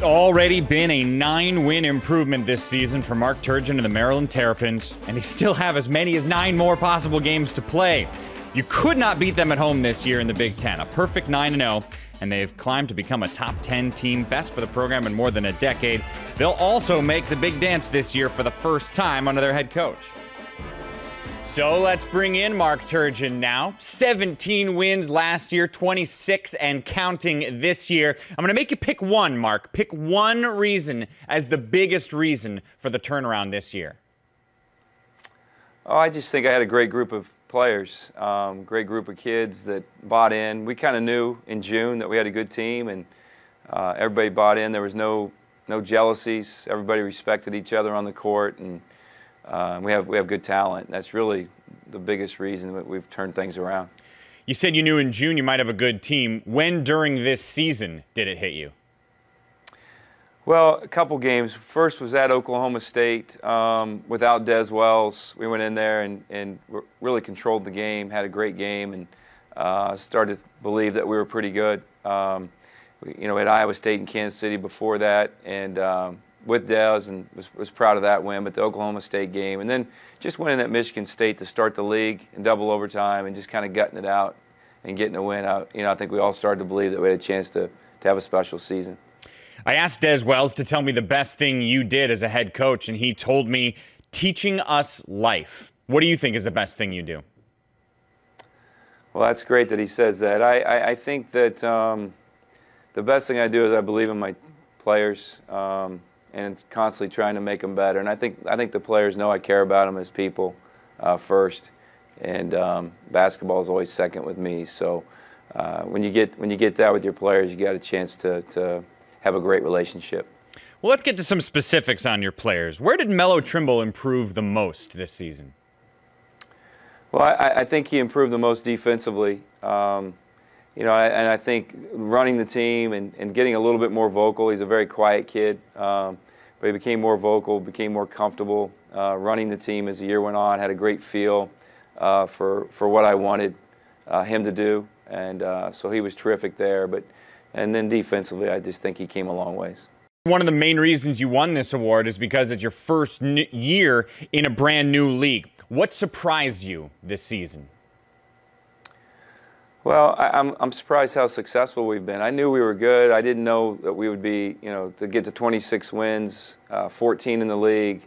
already been a 9-win improvement this season for Mark Turgeon and the Maryland Terrapins, and they still have as many as 9 more possible games to play. You could not beat them at home this year in the Big Ten, a perfect 9-0, and they've climbed to become a top 10 team, best for the program in more than a decade. They'll also make the big dance this year for the first time under their head coach. So let's bring in Mark Turgeon now. 17 wins last year, 26 and counting this year. I'm going to make you pick one, Mark. Pick one reason as the biggest reason for the turnaround this year. Oh, I just think I had a great group of players, great group of kids that bought in. We kind of knew in June that we had a good team, and everybody bought in. There was no jealousies. Everybody respected each other on the court, and we have good talent. That's really the biggest reason that we've turned things around. You said you knew in June you might have a good team. When during this season did it hit you? Well, a couple games. First was at Oklahoma State without Des Wells. We went in there and really controlled the game, had a great game, and started to believe that we were pretty good. We had Iowa State and Kansas City before that, and with Des, and was proud of that win, but the Oklahoma State game. And then just winning at Michigan State to start the league in double overtime and just kind of gutting it out and getting a win out. I think we all started to believe that we had a chance to have a special season. I asked Des Wells to tell me the best thing you did as a head coach, and he told me teaching us life. What do you think is the best thing you do? Well, that's great that he says that. I think that the best thing I do is I believe in my players. And constantly trying to make them better. And I think the players know I care about them as people first, and basketball is always second with me. So when you get that with your players, you got a chance to have a great relationship. Well, let's get to some specifics on your players. Where did Melo Trimble improve the most this season? Well, I think he improved the most defensively. And I think running the team and getting a little bit more vocal. He's a very quiet kid, but he became more vocal, became more comfortable running the team as the year went on, had a great feel for what I wanted him to do, and so he was terrific there. And then defensively, I just think he came a long ways. One of the main reasons you won this award is because it's your first year in a brand new league. What surprised you this season? Well, I'm surprised how successful we've been. I knew we were good. I didn't know that we would be, to get to 26 wins, 14 in the league.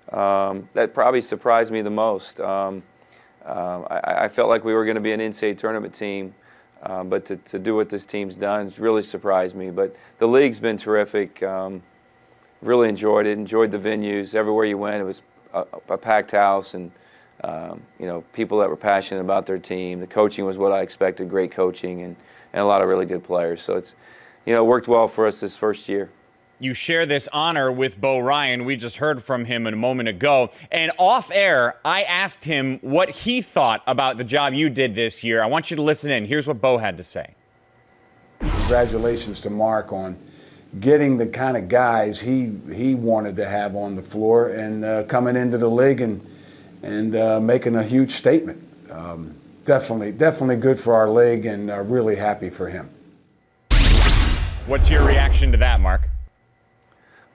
That probably surprised me the most. I felt like we were going to be an NCAA tournament team, but to do what this team's done has really surprised me. But the league's been terrific. Really enjoyed it. Enjoyed the venues. Everywhere you went, it was a packed house, and people that were passionate about their team. The coaching was what I expected, great coaching, and a lot of really good players. So it's, it worked well for us this first year. You share this honor with Bo Ryan. We just heard from him a moment ago. And off air, I asked him what he thought about the job you did this year. I want you to listen in. Here's what Bo had to say. Congratulations to Mark on getting the kind of guys he wanted to have on the floor and coming into the league and making a huge statement. Definitely good for our league, and really happy for him. What's your reaction to that, Mark?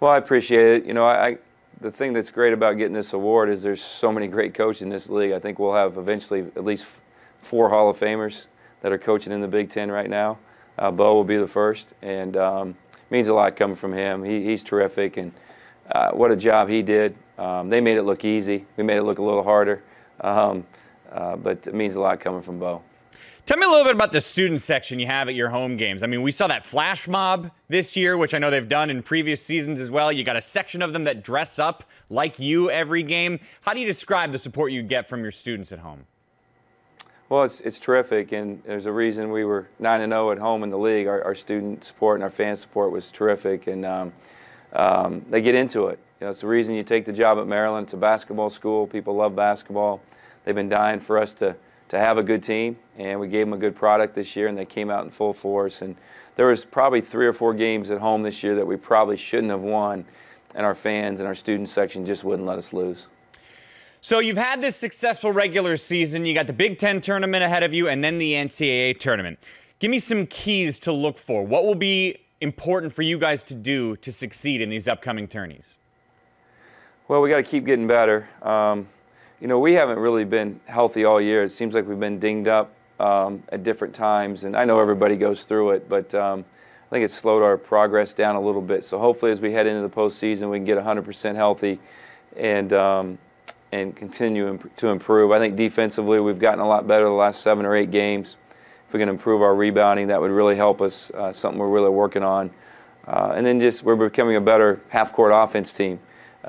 Well, I appreciate it. The thing that's great about getting this award is there's so many great coaches in this league. I think we'll have eventually at least 4 Hall of Famers that are coaching in the Big Ten right now. Bo will be the first, and means a lot coming from him. He's terrific, and what a job he did. They made it look easy. We made it look a little harder, but it means a lot coming from Bo. Tell me a little bit about the student section you have at your home games. I mean, we saw that flash mob this year, which I know they've done in previous seasons as well. You got a section of them that dress up like you every game. How do you describe the support you get from your students at home? Well, it's terrific, and there's a reason we were 9-0 at home in the league. Our student support and our fan support was terrific, and they get into it. It's the reason you take the job at Maryland. It's a basketball school. People love basketball. They've been dying for us to have a good team, and we gave them a good product this year, and they came out in full force. And there was probably 3 or 4 games at home this year that we probably shouldn't have won, and our fans and our student section just wouldn't let us lose. So you've had this successful regular season. You got the Big Ten tournament ahead of you, and then the NCAA tournament. Give me some keys to look for. What will be important for you guys to do to succeed in these upcoming tourneys? Well, we got to keep getting better. You know, we haven't really been healthy all year. It seems like we've been dinged up at different times, and I know everybody goes through it, but I think it's slowed our progress down a little bit. So hopefully as we head into the postseason, we can get 100% healthy and continue to improve. I think defensively we've gotten a lot better the last 7 or 8 games. If we can improve our rebounding, that would really help us, something we're really working on. And then just we're becoming a better half-court offense team,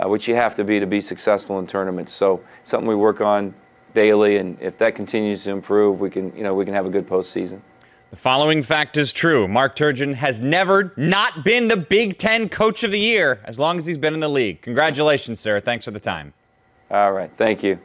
which you have to be successful in tournaments. So something we work on daily, and if that continues to improve, we can have a good postseason. The following fact is true. Mark Turgeon has never not been the Big Ten Coach of the Year as long as he's been in the league. Congratulations, sir. Thanks for the time. All right. Thank you.